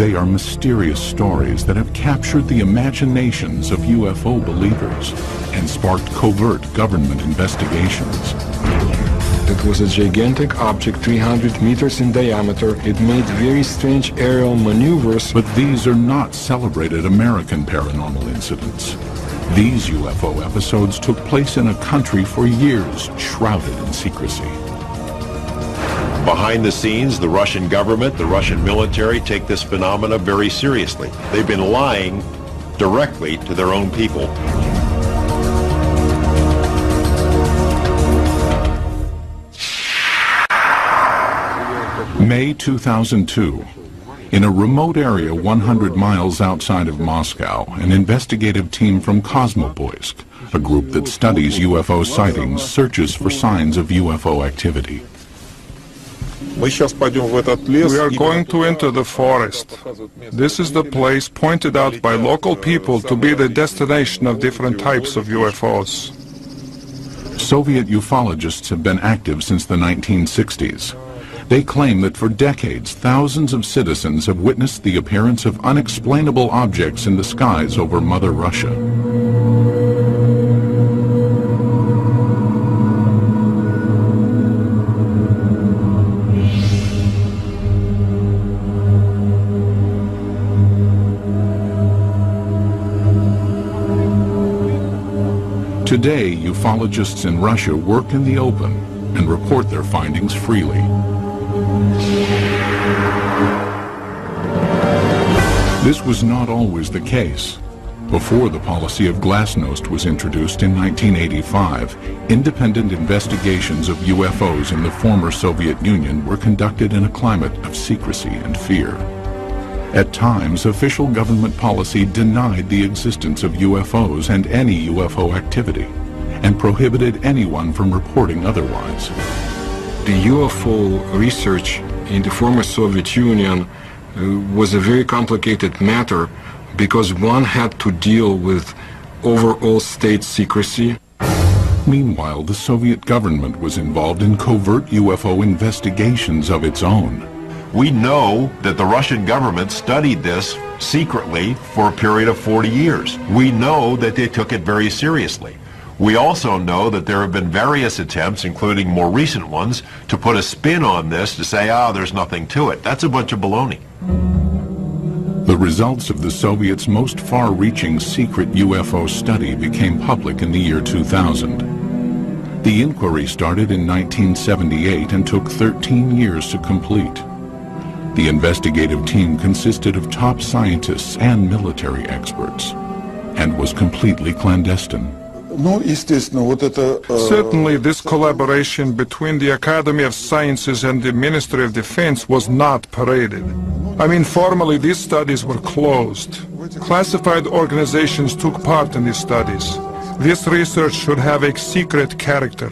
They are mysterious stories that have captured the imaginations of UFO believers and sparked covert government investigations. It was a gigantic object 300 meters in diameter. It made very strange aerial maneuvers. But these are not celebrated American paranormal incidents. These UFO episodes took place in a country for years, shrouded in secrecy. Behind the scenes, the Russian government, the Russian military take this phenomena very seriously. They've been lying directly to their own people. May 2002. In a remote area 100 miles outside of Moscow, an investigative team from Cosmopoisk, a group that studies UFO sightings, searches for signs of UFO activity. We are going to enter the forest. This is the place pointed out by local people to be the destination of different types of UFOs. Soviet ufologists have been active since the 1960s. They claim that for decades, thousands of citizens have witnessed the appearance of unexplainable objects in the skies over Mother Russia. Today, ufologists in Russia work in the open and report their findings freely. This was not always the case. Before the policy of glasnost was introduced in 1985, independent investigations of UFOs in the former Soviet Union were conducted in a climate of secrecy and fear. At times, official government policy denied the existence of UFOs and any UFO activity, and prohibited anyone from reporting otherwise. The UFO research in the former Soviet Union was a very complicated matter because one had to deal with overall state secrecy. Meanwhile, the Soviet government was involved in covert UFO investigations of its own. We know that the Russian government studied this secretly for a period of 40 years. We know that they took it very seriously. We also know that there have been various attempts, including more recent ones, to put a spin on this to say, there's nothing to it. That's a bunch of baloney. The results of the Soviets' most far-reaching secret UFO study became public in the year 2000. The inquiry started in 1978 and took 13 years to complete. The investigative team consisted of top scientists and military experts, and was completely clandestine. Certainly, this collaboration between the Academy of Sciences and the Ministry of Defense was not paraded. I mean, formally, these studies were closed. Classified organizations took part in these studies. This research should have a secret character.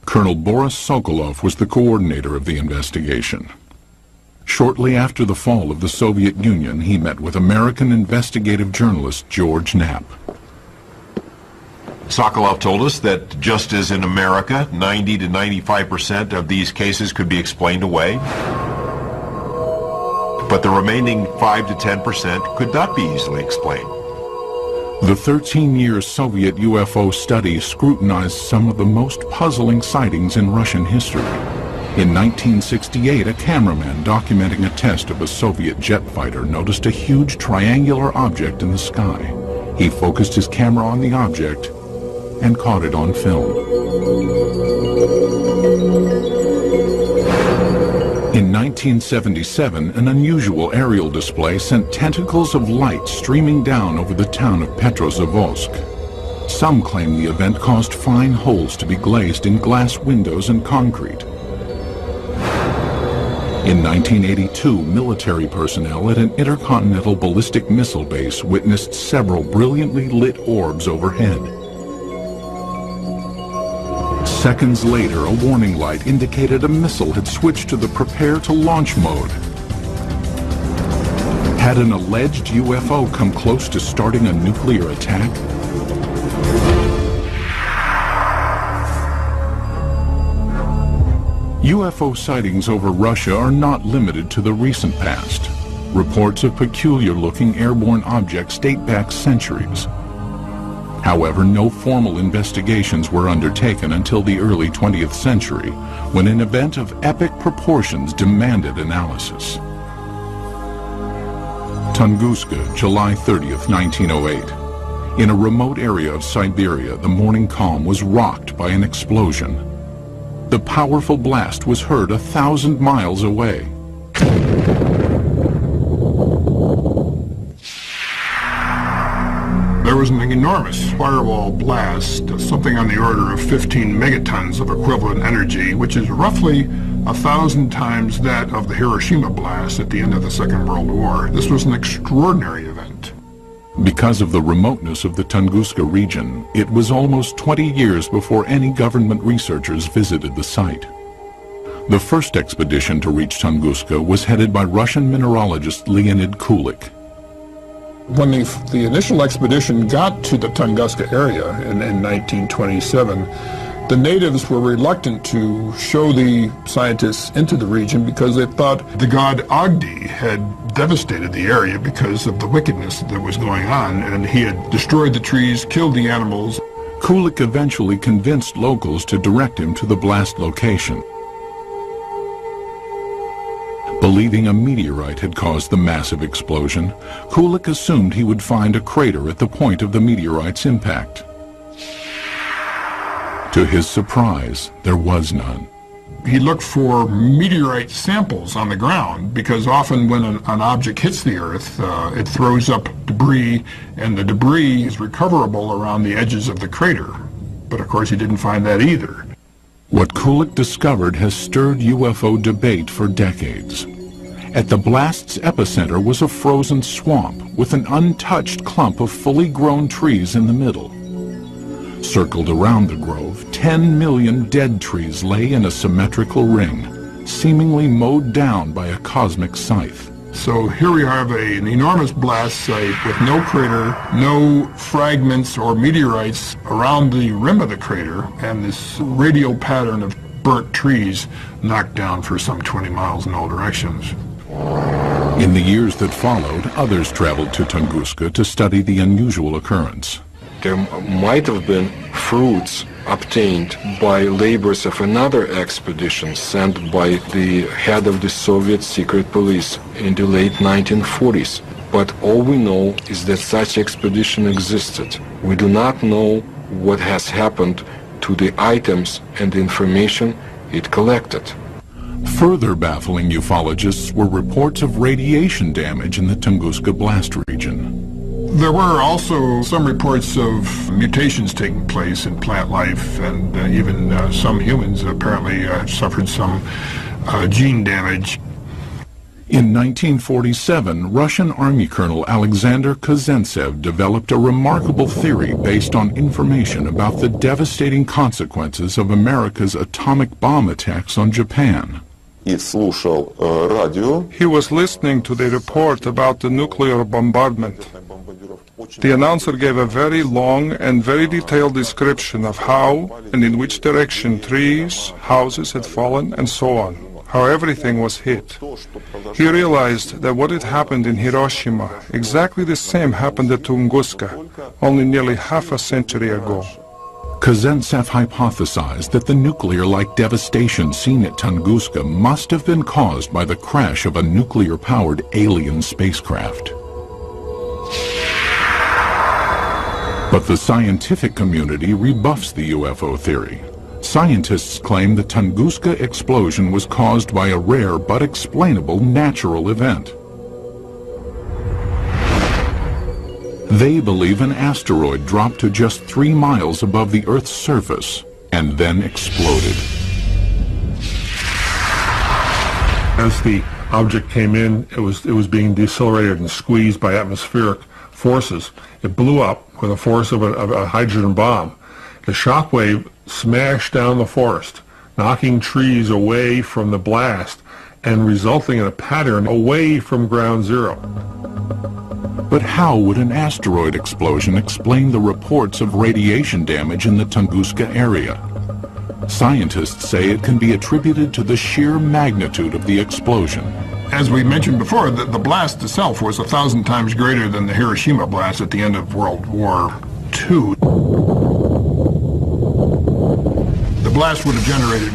Colonel Boris Sokolov was the coordinator of the investigation. Shortly after the fall of the Soviet Union, he met with American investigative journalist George Knapp. Sokolov told us that just as in America, 90 to 95% of these cases could be explained away, but the remaining 5 to 10% could not be easily explained. The 13-year Soviet UFO study scrutinized some of the most puzzling sightings in Russian history. In 1968, a cameraman documenting a test of a Soviet jet fighter noticed a huge triangular object in the sky. He focused his camera on the object and caught it on film. In 1977, an unusual aerial display sent tentacles of light streaming down over the town of Petrozavodsk. Some claim the event caused fine holes to be glazed in glass windows and concrete. In 1982, military personnel at an intercontinental ballistic missile base witnessed several brilliantly lit orbs overhead. Seconds later, a warning light indicated a missile had switched to the prepare to launch mode. Had an alleged UFO come close to starting a nuclear attack? UFO sightings over Russia are not limited to the recent past. Reports of peculiar-looking airborne objects date back centuries. However, no formal investigations were undertaken until the early 20th century, when an event of epic proportions demanded analysis. Tunguska, July 30th, 1908. In a remote area of Siberia, the morning calm was rocked by an explosion. The powerful blast was heard 1,000 miles away. There was an enormous firewall blast, something on the order of 15 megatons of equivalent energy, which is roughly 1,000 times that of the Hiroshima blast at the end of the Second World War. This was an extraordinary event. Because of the remoteness of the Tunguska region, it was almost 20 years before any government researchers visited the site. The first expedition to reach Tunguska was headed by Russian mineralogist Leonid Kulik. When the initial expedition got to the Tunguska area in 1927, the natives were reluctant to show the scientists into the region because they thought the god Agdi had devastated the area because of the wickedness that was going on, and he had destroyed the trees, killed the animals. Kulik eventually convinced locals to direct him to the blast location. Believing a meteorite had caused the massive explosion, Kulik assumed he would find a crater at the point of the meteorite's impact. To his surprise, there was none. He looked for meteorite samples on the ground because often when an object hits the Earth, it throws up debris, and the debris is recoverable around the edges of the crater. But of course he didn't find that either. What Kulik discovered has stirred UFO debate for decades. At the blast's epicenter was a frozen swamp with an untouched clump of fully grown trees in the middle. Circled around the grove, 10 million dead trees lay in a symmetrical ring, seemingly mowed down by a cosmic scythe. So here we have an enormous blast site with no crater, no fragments or meteorites around the rim of the crater, and this radial pattern of burnt trees knocked down for some 20 miles in all directions. In the years that followed, others traveled to Tunguska to study the unusual occurrence. There might have been fruits obtained by labors of another expedition sent by the head of the Soviet secret police in the late 1940s. But all we know is that such expedition existed. We do not know what has happened to the items and the information it collected. Further baffling ufologists were reports of radiation damage in the Tunguska blast region. There were also some reports of mutations taking place in plant life, and even some humans apparently suffered some gene damage. In 1947, Russian Army Colonel Alexander Kazantsev developed a remarkable theory based on information about the devastating consequences of America's atomic bomb attacks on Japan. He was listening to the report about the nuclear bombardment. The announcer gave a very long and very detailed description of how and in which direction trees, houses had fallen, and so on, how everything was hit. He realized that what had happened in Hiroshima, exactly the same happened at Tunguska, only nearly half a century ago. Kazantsev hypothesized that the nuclear-like devastation seen at Tunguska must have been caused by the crash of a nuclear-powered alien spacecraft. But the scientific community rebuffs the UFO theory. Scientists claim the Tunguska explosion was caused by a rare but explainable natural event. They believe an asteroid dropped to just 3 miles above the Earth's surface and then exploded. As the object came in, it was being decelerated and squeezed by atmospheric forces. It blew up with the force of a hydrogen bomb. The shock wave smashed down the forest, knocking trees away from the blast and resulting in a pattern away from ground zero. But how would an asteroid explosion explain the reports of radiation damage in the Tunguska area? Scientists say it can be attributed to the sheer magnitude of the explosion. As we mentioned before, the blast itself was 1,000 times greater than the Hiroshima blast at the end of World War II. The blast would have generated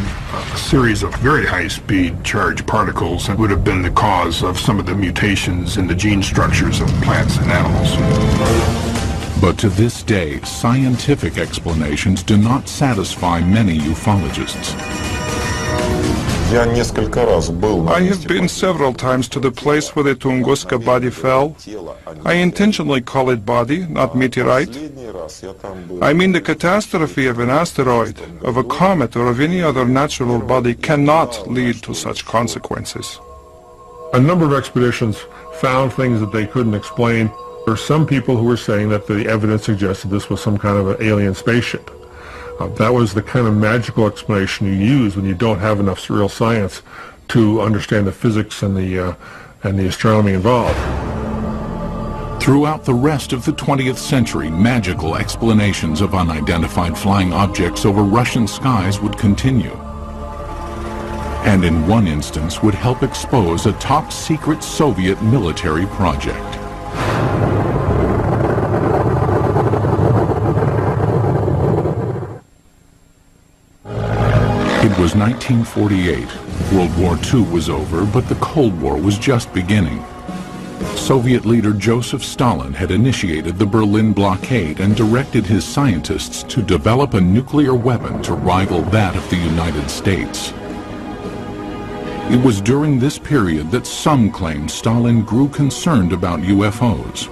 a series of very high-speed charged particles and would have been the cause of some of the mutations in the gene structures of plants and animals. But to this day, scientific explanations do not satisfy many ufologists. I have been several times to the place where the Tunguska body fell. I intentionally call it body, not meteorite. I mean, the catastrophe of an asteroid, of a comet, or of any other natural body cannot lead to such consequences. A number of expeditions found things that they couldn't explain. There are some people who were saying that the evidence suggested this was some kind of an alien spaceship. That was the kind of magical explanation you use when you don't have enough real science to understand the physics and the astronomy involved. Throughout the rest of the 20th century, magical explanations of unidentified flying objects over Russian skies would continue. And in one instance would help expose a top-secret Soviet military project. It was 1948. World War II was over, but the Cold War was just beginning. Soviet leader Joseph Stalin had initiated the Berlin blockade and directed his scientists to develop a nuclear weapon to rival that of the United States. It was during this period that some claimed Stalin grew concerned about UFOs.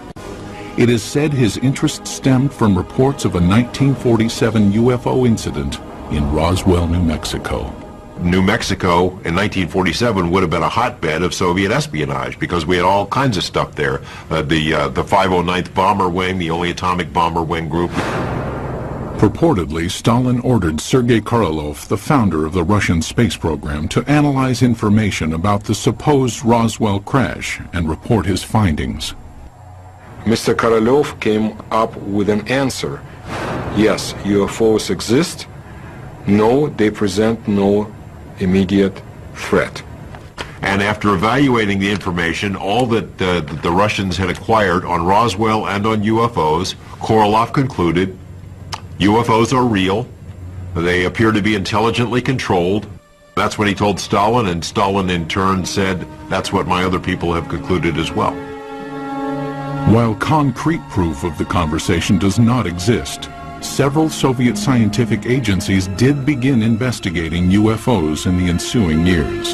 It is said his interest stemmed from reports of a 1947 UFO incident in Roswell, New Mexico. New Mexico in 1947 would have been a hotbed of Soviet espionage because we had all kinds of stuff there. The 509th Bomber Wing, the only atomic bomber wing group. Purportedly, Stalin ordered Sergei Korolev, the founder of the Russian space program, to analyze information about the supposed Roswell crash and report his findings. Mr. Korolev came up with an answer. Yes, UFOs exist. No, they present no immediate threat. And after evaluating the information, all that the Russians had acquired on Roswell and on UFOs, Korolev concluded UFOs are real. They appear to be intelligently controlled. That's what he told Stalin, and Stalin in turn said, that's what my other people have concluded as well. While concrete proof of the conversation does not exist, several Soviet scientific agencies did begin investigating UFOs in the ensuing years.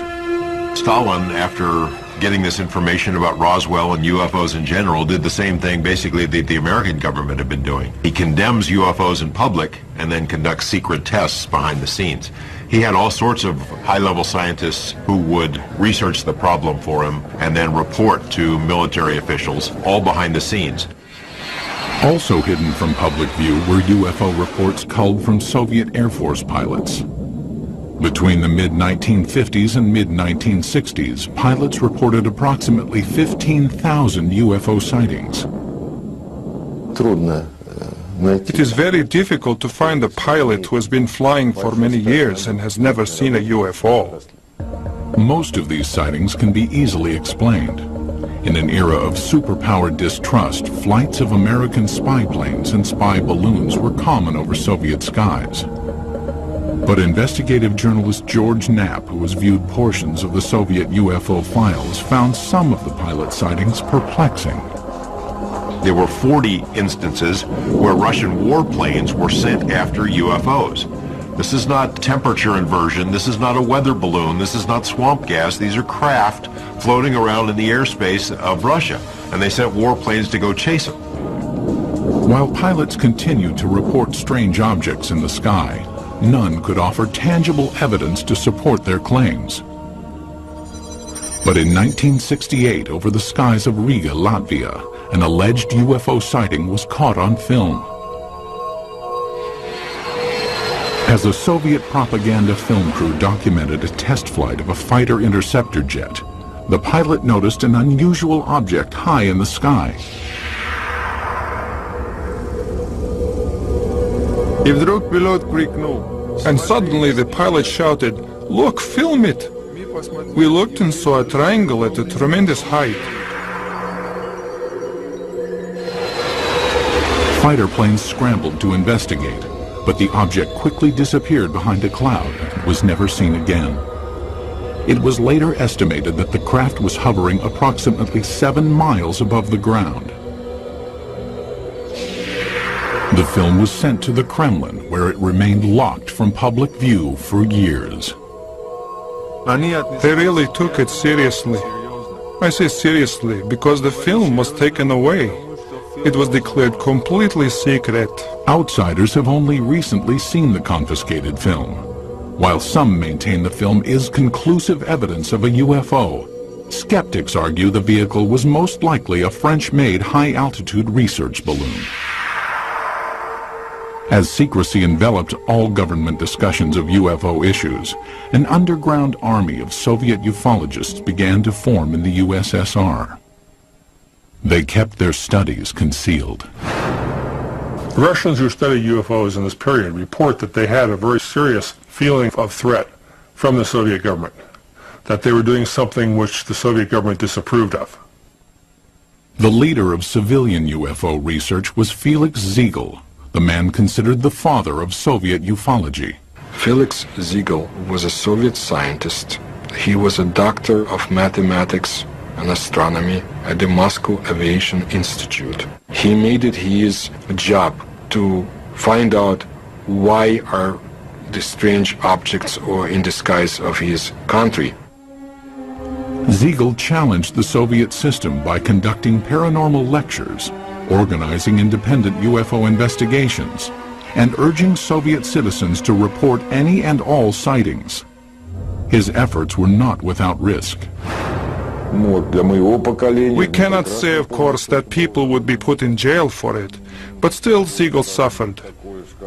Stalin, after getting this information about Roswell and UFOs in general, did the same thing basically that the American government had been doing. He condemns UFOs in public and then conducts secret tests behind the scenes. He had all sorts of high-level scientists who would research the problem for him and then report to military officials, all behind the scenes. Also hidden from public view were UFO reports culled from Soviet Air Force pilots. Between the mid-1950s and mid-1960s, pilots reported approximately 15,000 UFO sightings. It is very difficult to find a pilot who has been flying for many years and has never seen a UFO. Most of these sightings can be easily explained. In an era of superpower distrust, flights of American spy planes and spy balloons were common over Soviet skies. But investigative journalist George Knapp, who has viewed portions of the Soviet UFO files, found some of the pilot sightings perplexing. There were 40 instances where Russian warplanes were sent after UFOs. This is not temperature inversion, this is not a weather balloon, this is not swamp gas, these are craft floating around in the airspace of Russia, and they sent warplanes to go chase them. While pilots continued to report strange objects in the sky, none could offer tangible evidence to support their claims. But in 1968, over the skies of Riga, Latvia, an alleged UFO sighting was caught on film. As a Soviet propaganda film crew documented a test flight of a fighter interceptor jet, the pilot noticed an unusual object high in the sky. And suddenly the pilot shouted, "Look, film it!" We looked and saw a triangle at a tremendous height. Fighter planes scrambled to investigate, but the object quickly disappeared behind a cloud and was never seen again. It was later estimated that the craft was hovering approximately 7 miles above the ground. The film was sent to the Kremlin, where it remained locked from public view for years. They really took it seriously. I say seriously because the film was taken away. It was declared completely secret. Outsiders have only recently seen the confiscated film. While some maintain the film is conclusive evidence of a UFO, skeptics argue the vehicle was most likely a French-made high-altitude research balloon. As secrecy enveloped all government discussions of UFO issues, an underground army of Soviet ufologists began to form in the USSR. They kept their studies concealed. Russians who study UFOs in this period report that they had a very serious feeling of threat from the Soviet government, that they were doing something which the Soviet government disapproved of. The leader of civilian UFO research was Felix Ziegel, the man considered the father of Soviet ufology. Felix Ziegel was a Soviet scientist. He was a doctor of mathematics and astronomy at the Moscow Aviation Institute. He made it his job to find out why are the strange objects or in the skies of his country. Ziegel challenged the Soviet system by conducting paranormal lectures, organizing independent UFO investigations, and urging Soviet citizens to report any and all sightings. His efforts were not without risk. We cannot say, of course, that people would be put in jail for it, but still Ziegel suffered.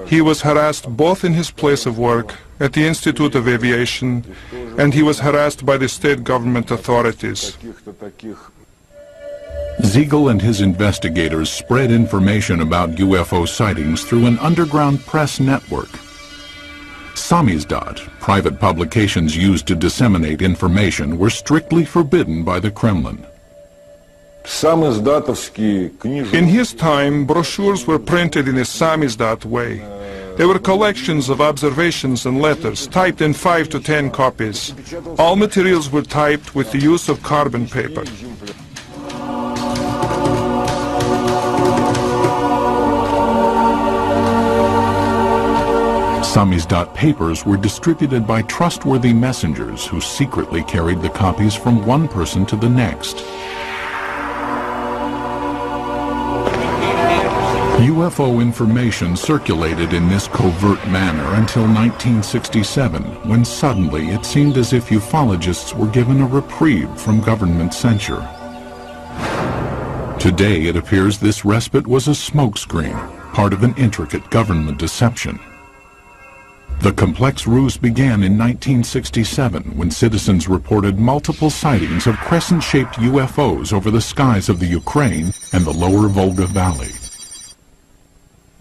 He was harassed both in his place of work, at the Institute of Aviation, and he was harassed by the state government authorities. Ziegel and his investigators spread information about UFO sightings through an underground press network. Samizdat, private publications used to disseminate information, were strictly forbidden by the Kremlin. In his time, brochures were printed in a samizdat way. They were collections of observations and letters, typed in 5 to 10 copies. All materials were typed with the use of carbon paper. Samizdat papers were distributed by trustworthy messengers who secretly carried the copies from one person to the next. UFO information circulated in this covert manner until 1967, when suddenly it seemed as if ufologists were given a reprieve from government censure. Today it appears this respite was a smokescreen, part of an intricate government deception. The complex ruse began in 1967 when citizens reported multiple sightings of crescent-shaped UFOs over the skies of the Ukraine and the lower Volga Valley.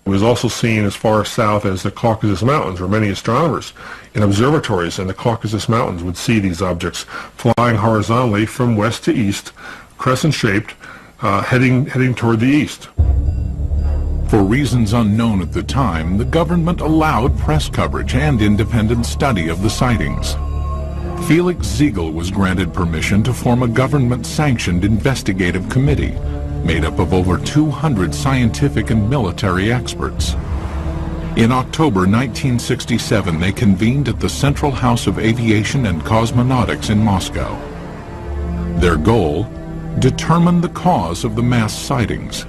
It was also seen as far south as the Caucasus Mountains, where many astronomers in observatories in the Caucasus Mountains would see these objects flying horizontally from west to east, crescent-shaped, heading toward the east. For reasons unknown at the time, the government allowed press coverage and independent study of the sightings. Felix Ziegel was granted permission to form a government-sanctioned investigative committee made up of over 200 scientific and military experts. In October 1967, they convened at the Central House of Aviation and Cosmonautics in Moscow. Their goal? Determine the cause of the mass sightings.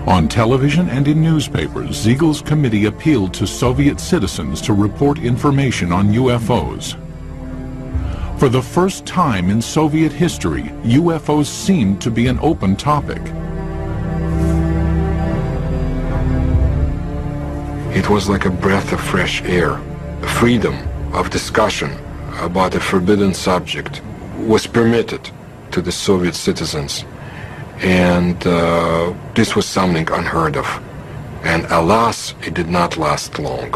On television and in newspapers, Ziegel's committee appealed to Soviet citizens to report information on UFOs. For the first time in Soviet history, UFOs seemed to be an open topic. It was like a breath of fresh air. Freedom of discussion about a forbidden subject was permitted to the Soviet citizens. And this was something unheard of. And alas, it did not last long.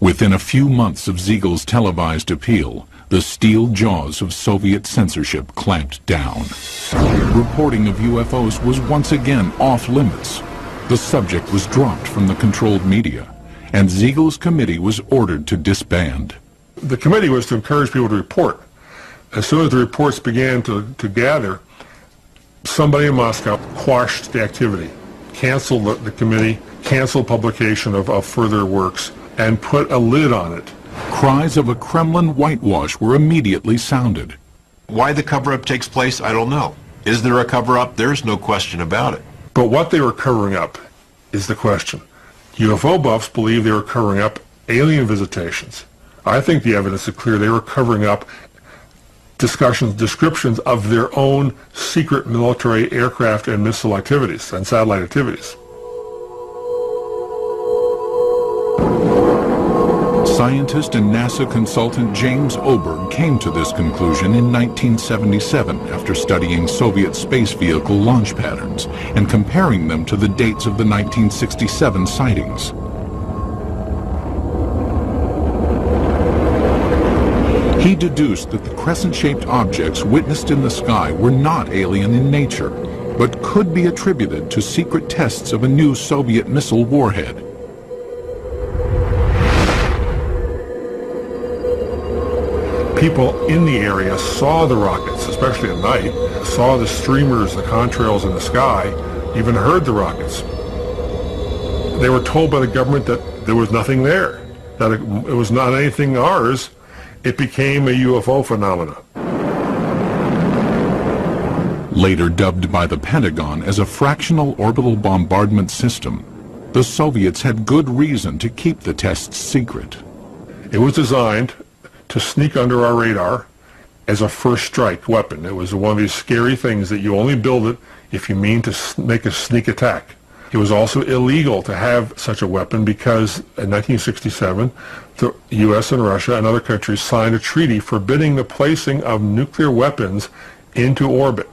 Within a few months of Ziegel's televised appeal, The steel jaws of Soviet censorship clamped down. Reporting of UFOs was once again off limits. The subject was dropped from the controlled media, and Siegel's committee was ordered to disband. The committee was to encourage people to report. As soon as the reports began to gather, somebody in Moscow quashed the activity, canceled the committee, canceled publication of further works, and put a lid on it. Cries of a Kremlin whitewash were immediately sounded. Why the cover-up takes place, I don't know. Is there a cover-up? There's no question about it. But what they were covering up is the question. UFO buffs believe they were covering up alien visitations. I think the evidence is clear they were covering up descriptions of their own secret military aircraft and missile activities and satellite activities. Scientist and NASA consultant James Oberg came to this conclusion in 1977 after studying Soviet space vehicle launch patterns and comparing them to the dates of the 1967 sightings. He deduced that the crescent-shaped objects witnessed in the sky were not alien in nature, but could be attributed to secret tests of a new Soviet missile warhead. People in the area saw the rockets, especially at night, saw the streamers, the contrails in the sky, even heard the rockets. They were told by the government that there was nothing there, that it was not anything ours. It became a UFO phenomenon. Later dubbed by the Pentagon as a fractional orbital bombardment system, the Soviets had good reason to keep the tests secret. It was designed to sneak under our radar as a first strike weapon. It was one of these scary things that you only build it if you mean to make a sneak attack. It was also illegal to have such a weapon because in 1967, the U.S. and Russia and other countries signed a treaty forbidding the placing of nuclear weapons into orbit.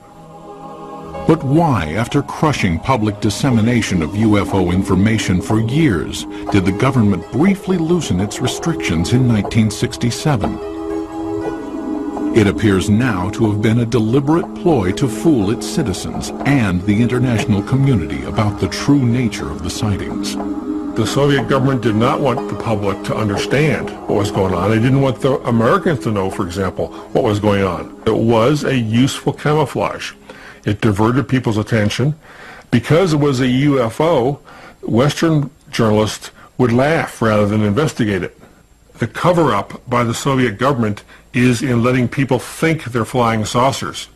But why, after crushing public dissemination of UFO information for years, did the government briefly loosen its restrictions in 1967? It appears now to have been a deliberate ploy to fool its citizens and the international community about the true nature of the sightings. The Soviet government did not want the public to understand what was going on. They didn't want the Americans to know, for example, what was going on. It was a useful camouflage. It diverted people's attention. Because it was a UFO, Western journalists would laugh rather than investigate it. The cover-up by the Soviet government is in letting people think they're flying saucers.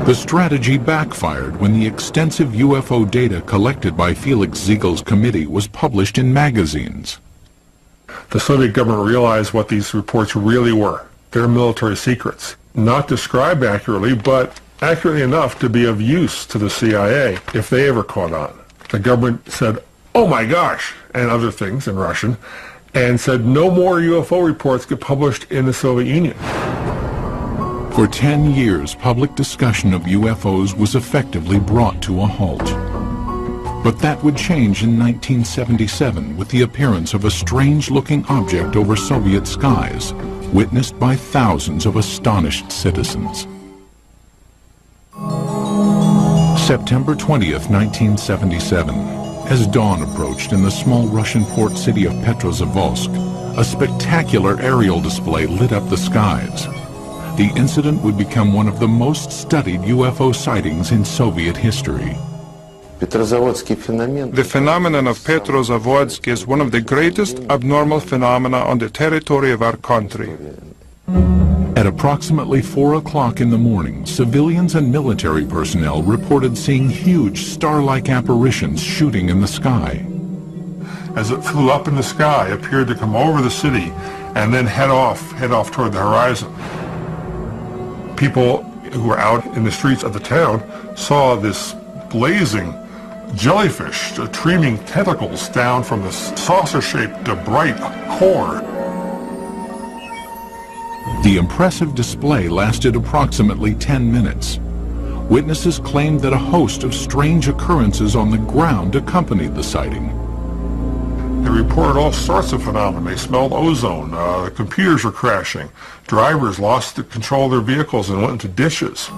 The strategy backfired when the extensive UFO data collected by Felix Siegel's committee was published in magazines. The Soviet government realized what these reports really were. They're military secrets. Not described accurately, but accurately enough to be of use to the CIA if they ever caught on. The government said, "Oh my gosh," and other things in Russian, and said no more UFO reports get published in the Soviet Union. For 10 years, public discussion of UFOs was effectively brought to a halt. But that would change in 1977 with the appearance of a strange-looking object over Soviet skies, witnessed by thousands of astonished citizens. September 20th, 1977. As dawn approached in the small Russian port city of Petrozavodsk, a spectacular aerial display lit up the skies. The incident would become one of the most studied UFO sightings in Soviet history. The phenomenon of Petrozavodsk is one of the greatest abnormal phenomena on the territory of our country. At approximately 4 o'clock in the morning, civilians and military personnel reported seeing huge star-like apparitions shooting in the sky. As it flew up in the sky, it appeared to come over the city and then head off toward the horizon. People who were out in the streets of the town saw this blazing jellyfish, streaming tentacles down from the saucer-shaped bright core. The impressive display lasted approximately 10 minutes. Witnesses claimed that a host of strange occurrences on the ground accompanied the sighting. There reported all sorts of phenomena. They smelled ozone, computers were crashing, drivers lost control of their vehicles and went into ditches.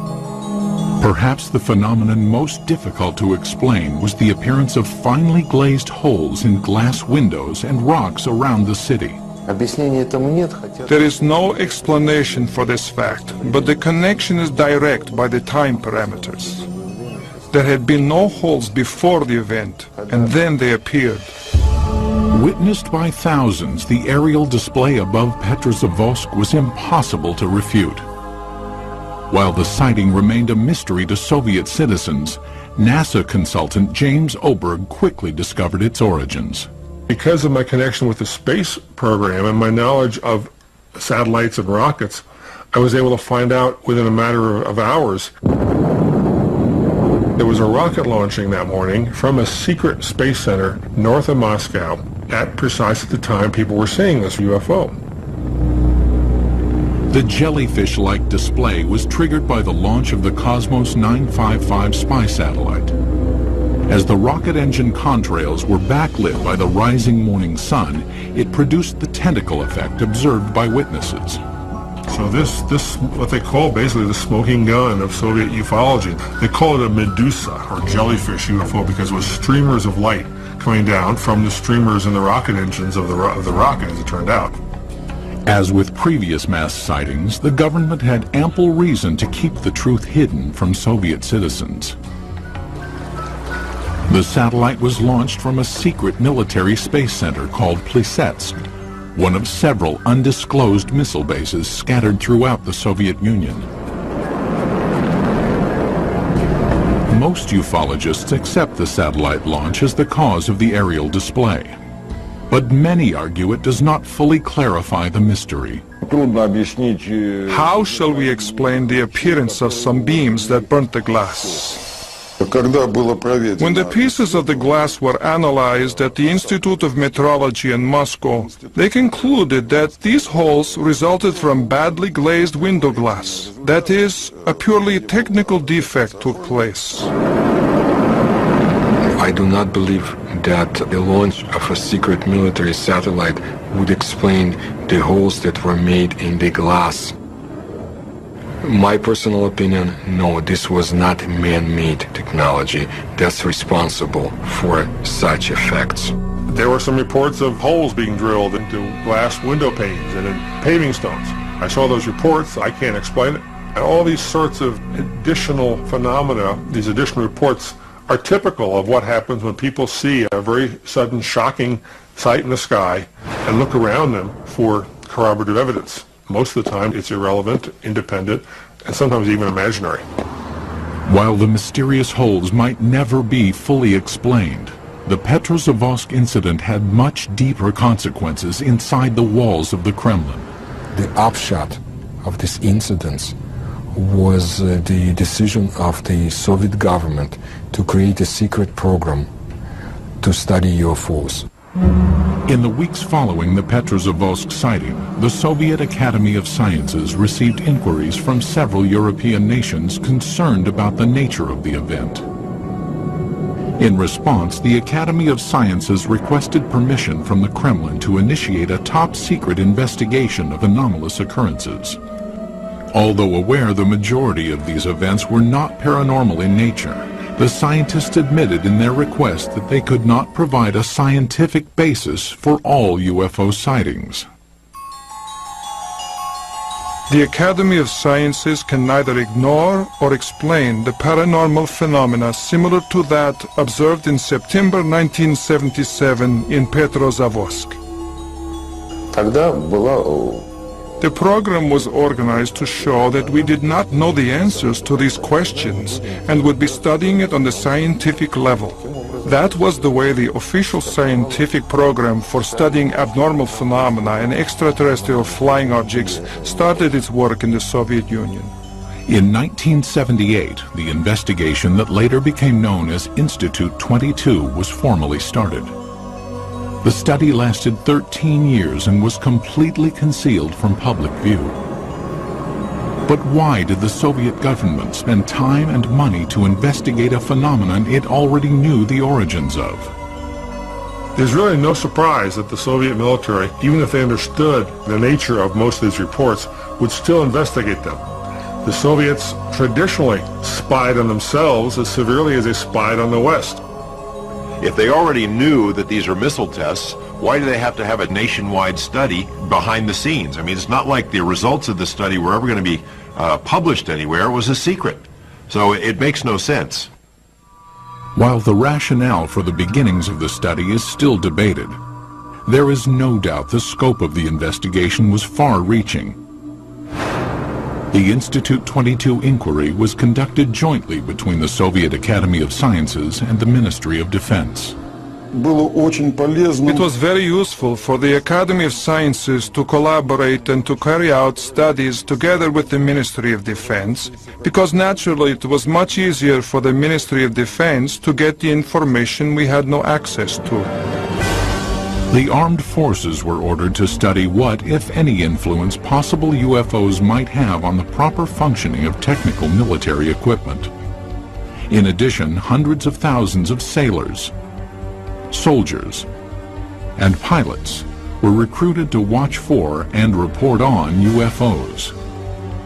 Perhaps the phenomenon most difficult to explain was the appearance of finely glazed holes in glass windows and rocks around the city. There is no explanation for this fact, but the connection is direct by the time parameters. There had been no holes before the event, and then they appeared. Witnessed by thousands, the aerial display above Petrozavodsk was impossible to refute. While the sighting remained a mystery to Soviet citizens, NASA consultant James Oberg quickly discovered its origins. Because of my connection with the space program and my knowledge of satellites and rockets, I was able to find out within a matter of hours. There was a rocket launching that morning from a secret space center north of Moscow at precisely the time people were seeing this UFO. The jellyfish-like display was triggered by the launch of the Cosmos 955 spy satellite. As the rocket engine contrails were backlit by the rising morning sun, it produced the tentacle effect observed by witnesses. So this what they call basically the smoking gun of Soviet ufology. They call it a Medusa, or jellyfish UFO, because it was streamers of light coming down from the streamers in the rocket engines of the rocket, as it turned out. As with previous mass sightings, the government had ample reason to keep the truth hidden from Soviet citizens. The satellite was launched from a secret military space center called Plisetsk, one of several undisclosed missile bases scattered throughout the Soviet Union. Most ufologists accept the satellite launch as the cause of the aerial display, but many argue it does not fully clarify the mystery. How shall we explain the appearance of some beams that burnt the glass? When the pieces of the glass were analyzed at the Institute of Metrology in Moscow, they concluded that these holes resulted from badly glazed window glass. That is, a purely technical defect took place. I do not believe that the launch of a secret military satellite would explain the holes that were made in the glass. My personal opinion, no, this was not man-made technology that's responsible for such effects. There were some reports of holes being drilled into glass window panes and in paving stones. I saw those reports. I can't explain it. And all these sorts of additional phenomena, these additional reports, are typical of what happens when people see a very sudden, shocking sight in the sky and look around them for corroborative evidence. Most of the time, it's irrelevant, independent, and sometimes even imaginary. While the mysterious holes might never be fully explained, the Petrozavodsk incident had much deeper consequences inside the walls of the Kremlin. The upshot of this incident was the decision of the Soviet government to create a secret program to study UFOs. In the weeks following the Petrozavodsk sighting, the Soviet Academy of Sciences received inquiries from several European nations concerned about the nature of the event. In response, the Academy of Sciences requested permission from the Kremlin to initiate a top-secret investigation of anomalous occurrences. Although aware the majority of these events were not paranormal in nature, the scientists admitted in their request that they could not provide a scientific basis for all UFO sightings. The Academy of Sciences can neither ignore or explain the paranormal phenomena similar to that observed in September 1977 in Petrozavodsk. The program was organized to show that we did not know the answers to these questions and would be studying it on the scientific level. That was the way the official scientific program for studying abnormal phenomena and extraterrestrial flying objects started its work in the Soviet Union. In 1978, the investigation that later became known as Institute 22 was formally started. The study lasted 13 years and was completely concealed from public view. But why did the Soviet government spend time and money to investigate a phenomenon it already knew the origins of? There's really no surprise that the Soviet military, even if they understood the nature of most of these reports, would still investigate them. The Soviets traditionally spied on themselves as severely as they spied on the West. If they already knew that these are missile tests, why do they have to have a nationwide study behind the scenes? I mean, it's not like the results of the study were ever going to be published anywhere. It was a secret. So it makes no sense. While the rationale for the beginnings of the study is still debated, there is no doubt the scope of the investigation was far-reaching. The Institute 22 inquiry was conducted jointly between the Soviet Academy of Sciences and the Ministry of Defense. It was very useful for the Academy of Sciences to collaborate and to carry out studies together with the Ministry of Defense, because naturally it was much easier for the Ministry of Defense to get the information we had no access to. The armed forces were ordered to study what, if any, influence possible UFOs might have on the proper functioning of technical military equipment. In addition, hundreds of thousands of sailors, soldiers, and pilots were recruited to watch for and report on UFOs.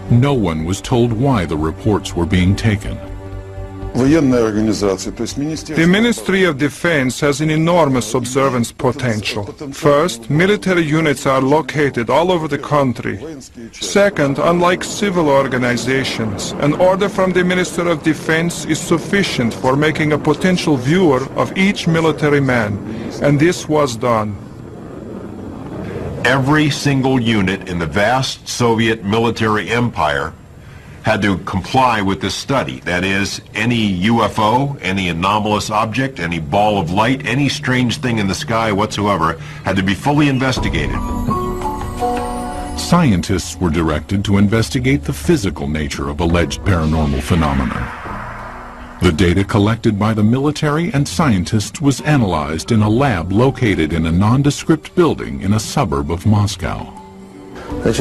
No one was told why the reports were being taken. The Ministry of Defense has an enormous observance potential. First, military units are located all over the country. Second, unlike civil organizations, an order from the Minister of Defense is sufficient for making a potential viewer of each military man, and this was done. Every single unit in the vast Soviet military empire had to comply with this study. That is, any UFO, any anomalous object, any ball of light, any strange thing in the sky whatsoever had to be fully investigated. Scientists were directed to investigate the physical nature of alleged paranormal phenomena. The data collected by the military and scientists was analyzed in a lab located in a nondescript building in a suburb of Moscow. The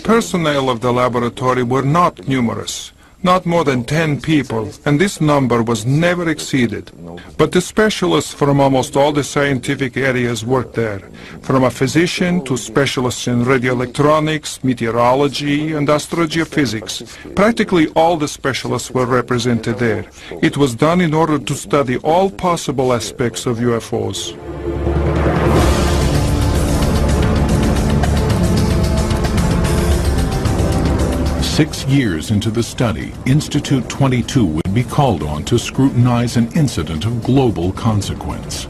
personnel of the laboratory were not numerous, not more than 10 people, and this number was never exceeded. But the specialists from almost all the scientific areas worked there, from a physician to specialists in radioelectronics, meteorology, and astrogeophysics. Practically all the specialists were represented there. It was done in order to study all possible aspects of UFOs. 6 years into the study, Institute 22 would be called on to scrutinize an incident of global consequence,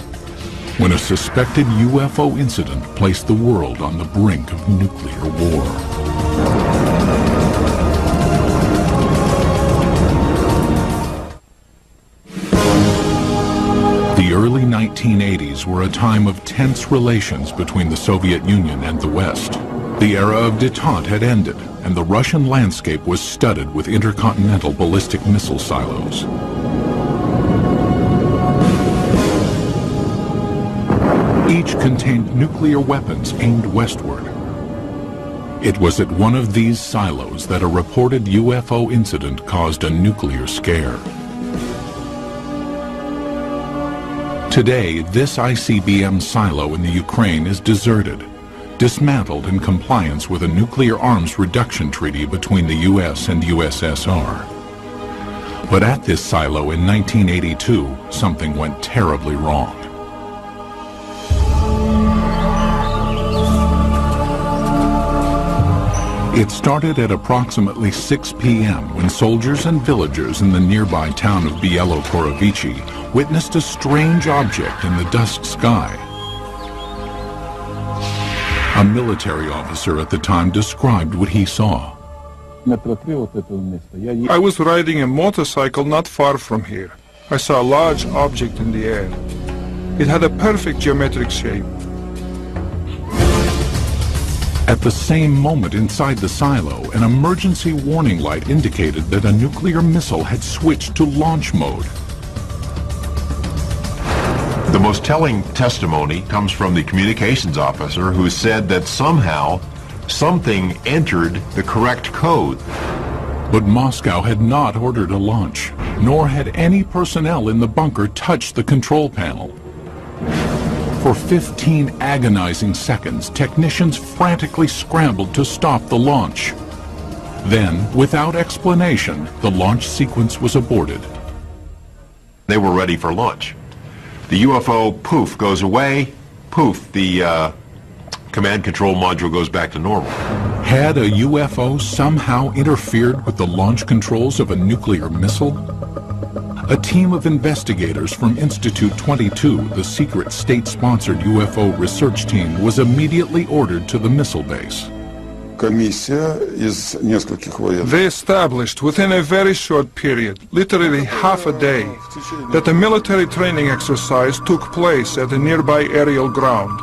when a suspected UFO incident placed the world on the brink of nuclear war. The early 1980s were a time of tense relations between the Soviet Union and the West. The era of détente had ended, and the Russian landscape was studded with intercontinental ballistic missile silos. Each contained nuclear weapons aimed westward. It was at one of these silos that a reported UFO incident caused a nuclear scare. Today, this ICBM silo in the Ukraine is deserted, dismantled in compliance with a nuclear arms reduction treaty between the U.S. and USSR. But at this silo in 1982, something went terribly wrong. It started at approximately 6 p.m. when soldiers and villagers in the nearby town of sᴇᴄrᴇᴜns witnessed a strange object in the dusk sky. A military officer at the time described what he saw. I was riding a motorcycle not far from here. I saw a large object in the air. It had a perfect geometric shape. At the same moment inside the silo, an emergency warning light indicated that a nuclear missile had switched to launch mode. The most telling testimony comes from the communications officer who said that somehow something entered the correct code. But Moscow had not ordered a launch, nor had any personnel in the bunker touched the control panel. For 15 agonizing seconds, technicians frantically scrambled to stop the launch. Then, without explanation, the launch sequence was aborted. They were ready for launch. The UFO, poof, goes away. Poof, the command control module goes back to normal. Had a UFO somehow interfered with the launch controls of a nuclear missile? A team of investigators from Institute 22, the secret state-sponsored UFO research team, was immediately ordered to the missile base. They established within a very short period, literally half a day, that a military training exercise took place at a nearby aerial ground.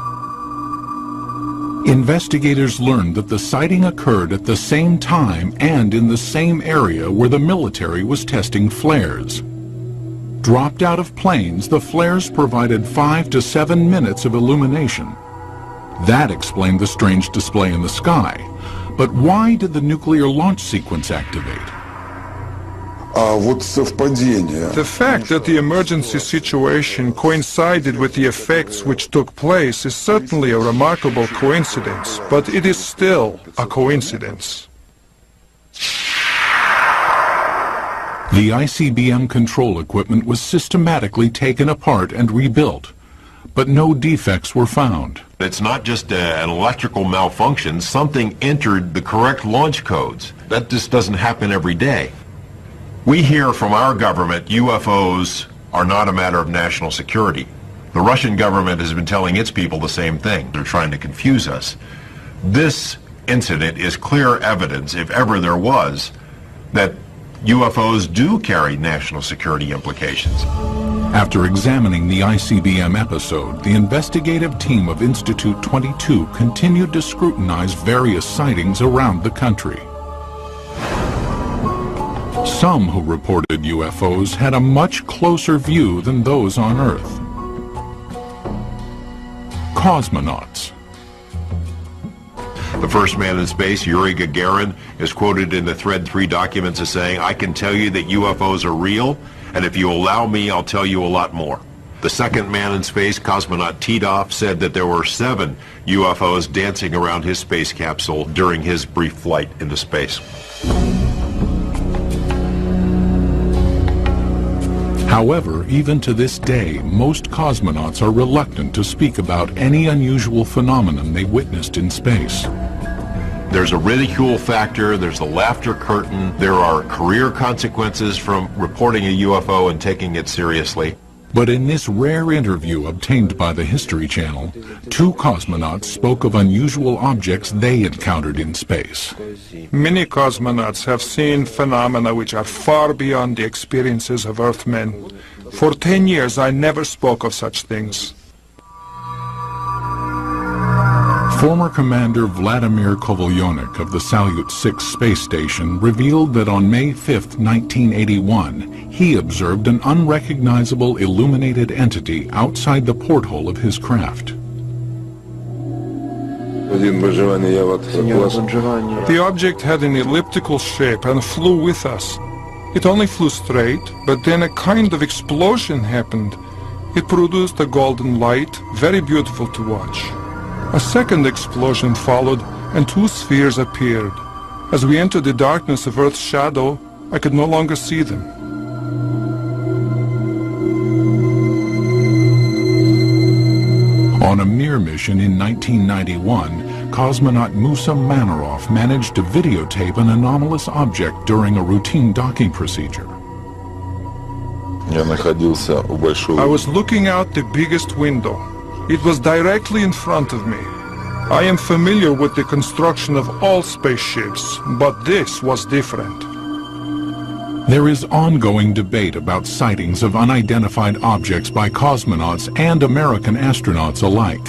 Investigators learned that the sighting occurred at the same time and in the same area where the military was testing flares. Dropped out of planes, the flares provided 5 to 7 minutes of illumination. That explained the strange display in the sky. But why did the nuclear launch sequence activate? The fact that the emergency situation coincided with the effects which took place is certainly a remarkable coincidence, but it is still a coincidence. The ICBM control equipment was systematically taken apart and rebuilt, but no defects were found. It's not just an electrical malfunction. Something entered the correct launch codes. That just doesn't happen every day. We hear from our government UFOs are not a matter of national security. The Russian government has been telling its people the same thing. They're trying to confuse us. This incident is clear evidence, if ever there was, that UFOs do carry national security implications. After examining the ICBM episode, the investigative team of Institute 22 continued to scrutinize various sightings around the country. Some who reported UFOs had a much closer view than those on Earth. Cosmonauts. The first man in space, Yuri Gagarin, is quoted in the Thread 3 documents as saying, "I can tell you that UFOs are real, and if you allow me, I'll tell you a lot more." The second man in space, cosmonaut Titov, said that there were 7 UFOs dancing around his space capsule during his brief flight into space. However, even to this day, most cosmonauts are reluctant to speak about any unusual phenomenon they witnessed in space. There's a ridicule factor, there's a laughter curtain, there are career consequences from reporting a UFO and taking it seriously. But in this rare interview obtained by the History Channel, 2 cosmonauts spoke of unusual objects they encountered in space. Many cosmonauts have seen phenomena which are far beyond the experiences of Earthmen. For 10 years, I never spoke of such things. Former Commander sᴇᴄrᴇᴜᴜ of the Salyut 6 space station revealed that on May 5, 1981, he observed an unrecognizable illuminated entity outside the porthole of his craft. The object had an elliptical shape and flew with us. It only flew straight, but then a kind of explosion happened. It produced a golden light, very beautiful to watch. A second explosion followed, and 2 spheres appeared. As we entered the darkness of Earth's shadow, I could no longer see them. On a Mir mission in 1991, cosmonaut Musa Manarov managed to videotape an anomalous object during a routine docking procedure. I was looking out the biggest window. It was directly in front of me. I am familiar with the construction of all spaceships, but this was different. There is ongoing debate about sightings of unidentified objects by cosmonauts and American astronauts alike.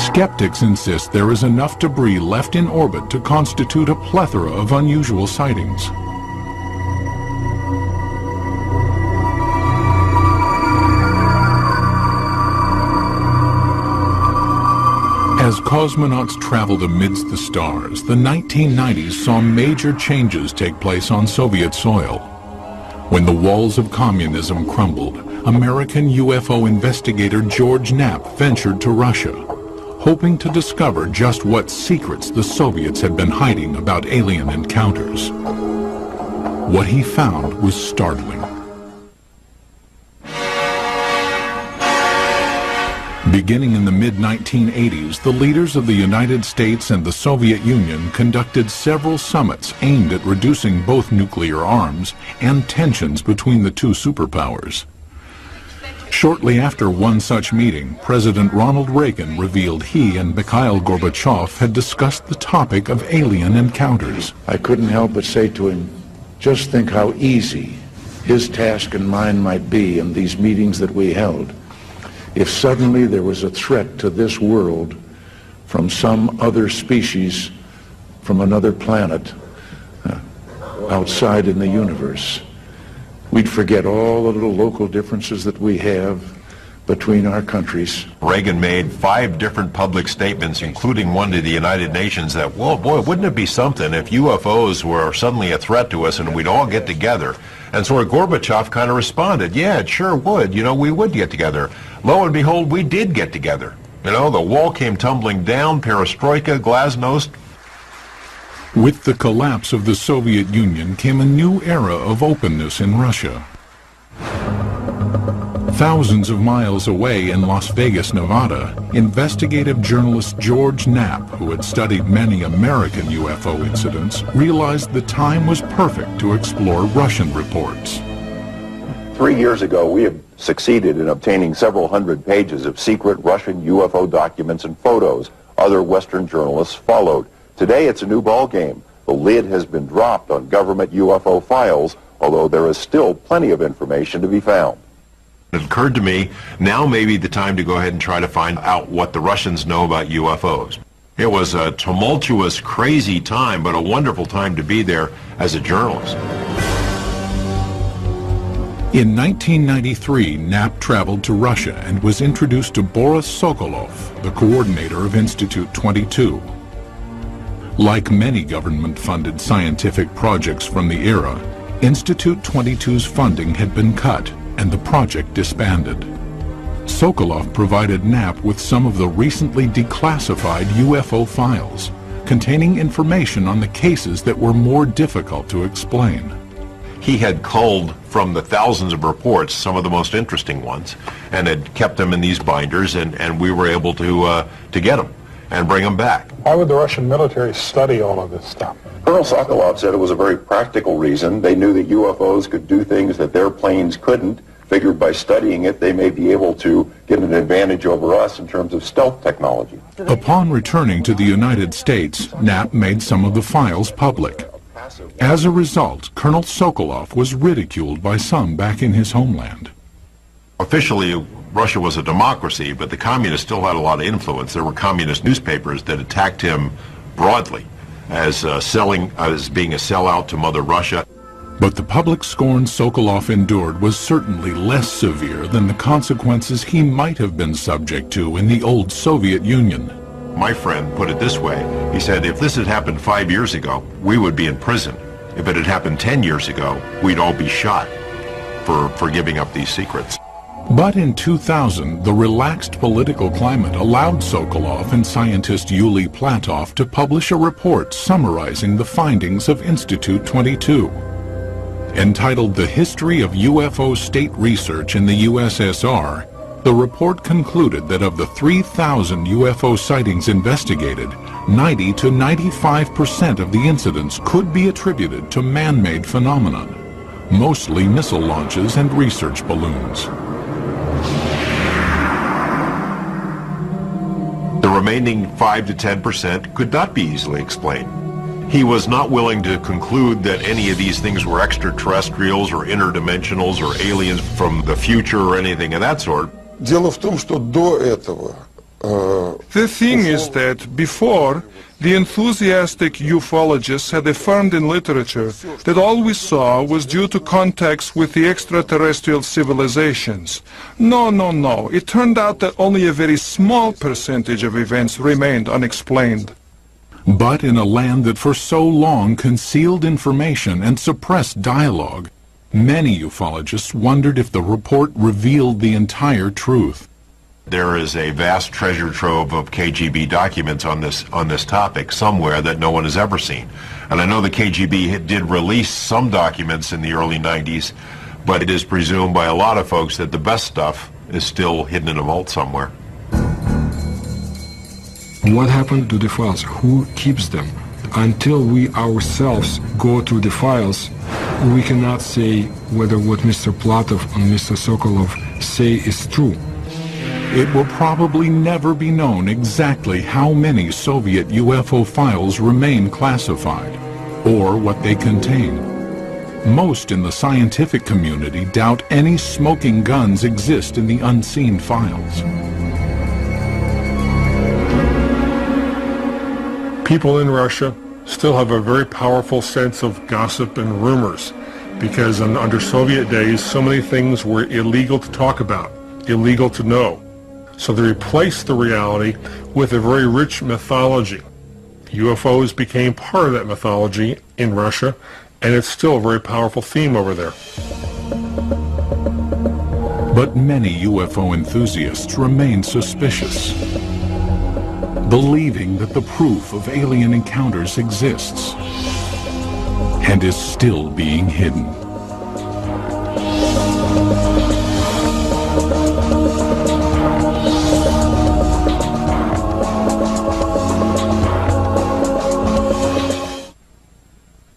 Skeptics insist there is enough debris left in orbit to constitute a plethora of unusual sightings. As cosmonauts traveled amidst the stars, the 1990s saw major changes take place on Soviet soil. When the walls of communism crumbled, American UFO investigator George Knapp ventured to Russia, hoping to discover just what secrets the Soviets had been hiding about alien encounters. What he found was startling. Beginning in the mid-1980s, the leaders of the United States and the Soviet Union conducted several summits aimed at reducing both nuclear arms and tensions between the two superpowers. Shortly after one such meeting, President Ronald Reagan revealed he and Mikhail Gorbachev had discussed the topic of alien encounters. I couldn't help but say to him, just think how easy his task and mine might be in these meetings that we held if suddenly there was a threat to this world from some other species, from another planet, outside in the universe. We'd forget all the little local differences that we have between our countries. Reagan made 5 different public statements, including one to the United Nations, that, well, boy, wouldn't it be something if UFOs were suddenly a threat to us and we'd all get together? And so Gorbachev kind of responded, yeah, it sure would. You know, we would get together. Lo and behold, we did get together. You know, the wall came tumbling down, perestroika, glasnost. With the collapse of the Soviet Union came a new era of openness in Russia. Thousands of miles away in Las Vegas, Nevada, investigative journalist George Knapp, who had studied many American UFO incidents, realized the time was perfect to explore Russian reports. 3 years ago, we have succeeded in obtaining several hundred pages of secret Russian UFO documents and photos. Other Western journalists followed. Today, it's a new ballgame. The lid has been dropped on government UFO files, although there is still plenty of information to be found. It occurred to me, now may be the time to go ahead and try to find out what the Russians know about UFOs. It was a tumultuous, crazy time, but a wonderful time to be there as a journalist. In 1993, Knapp traveled to Russia and was introduced to Boris Sokolov, the coordinator of Institute 22. Like many government-funded scientific projects from the era, Institute 22's funding had been cut and the project disbanded. Sokolov provided Knapp with some of the recently declassified UFO files, containing information on the cases that were more difficult to explain. He had culled from the thousands of reports some of the most interesting ones and had kept them in these binders, and we were able to get them and bring them back. Why would the Russian military study all of this stuff? Colonel Sokolov said it was a very practical reason. They knew that UFOs could do things that their planes couldn't. Figured by studying it, they may be able to get an advantage over us in terms of stealth technology. Upon returning to the United States, Knapp made some of the files public. As a result, Colonel Sokolov was ridiculed by some back in his homeland. Officially, Russia was a democracy, but the communists still had a lot of influence. There were communist newspapers that attacked him broadly as being a sellout to Mother Russia. But the public scorn Sokolov endured was certainly less severe than the consequences he might have been subject to in the old Soviet Union. My friend put it this way. He said, if this had happened 5 years ago, we would be in prison. If it had happened 10 years ago, we'd all be shot for giving up these secrets. But in 2000, the relaxed political climate allowed Sokolov and scientist Yuli Platov to publish a report summarizing the findings of Institute 22. Entitled The History of UFO State Research in the USSR, the report concluded that of the 3,000 UFO sightings investigated, 90 to 95% of the incidents could be attributed to man-made phenomenon, mostly missile launches and research balloons. The remaining 5 to 10% could not be easily explained. He was not willing to conclude that any of these things were extraterrestrials or interdimensionals or aliens from the future or anything of that sort. The thing is that before, the enthusiastic ufologists had affirmed in literature that all we saw was due to contacts with the extraterrestrial civilizations. No. It turned out that only a very small percentage of events remained unexplained. But in a land that for so long concealed information and suppressed dialogue, Many ufologists wondered if the report revealed the entire truth. There is a vast treasure trove of KGB documents on this topic somewhere that no one has ever seen. And I know the KGB did release some documents in the early 90s, but it is presumed by a lot of folks that the best stuff is still hidden in a vault somewhere. What happened to the files? Who keeps them? Until we ourselves go through the files, we cannot say whether what Mr. Platov and Mr. Sokolov say is true. It will probably never be known exactly how many Soviet UFO files remain classified, or what they contain. Most in the scientific community doubt any smoking guns exist in the unseen files. People in Russia still have a very powerful sense of gossip and rumors, because under Soviet days, so many things were illegal to talk about, illegal to know. So they replaced the reality with a very rich mythology. UFOs became part of that mythology in Russia, and it's still a very powerful theme over there. But many UFO enthusiasts remain suspicious, believing that the proof of alien encounters exists and is still being hidden.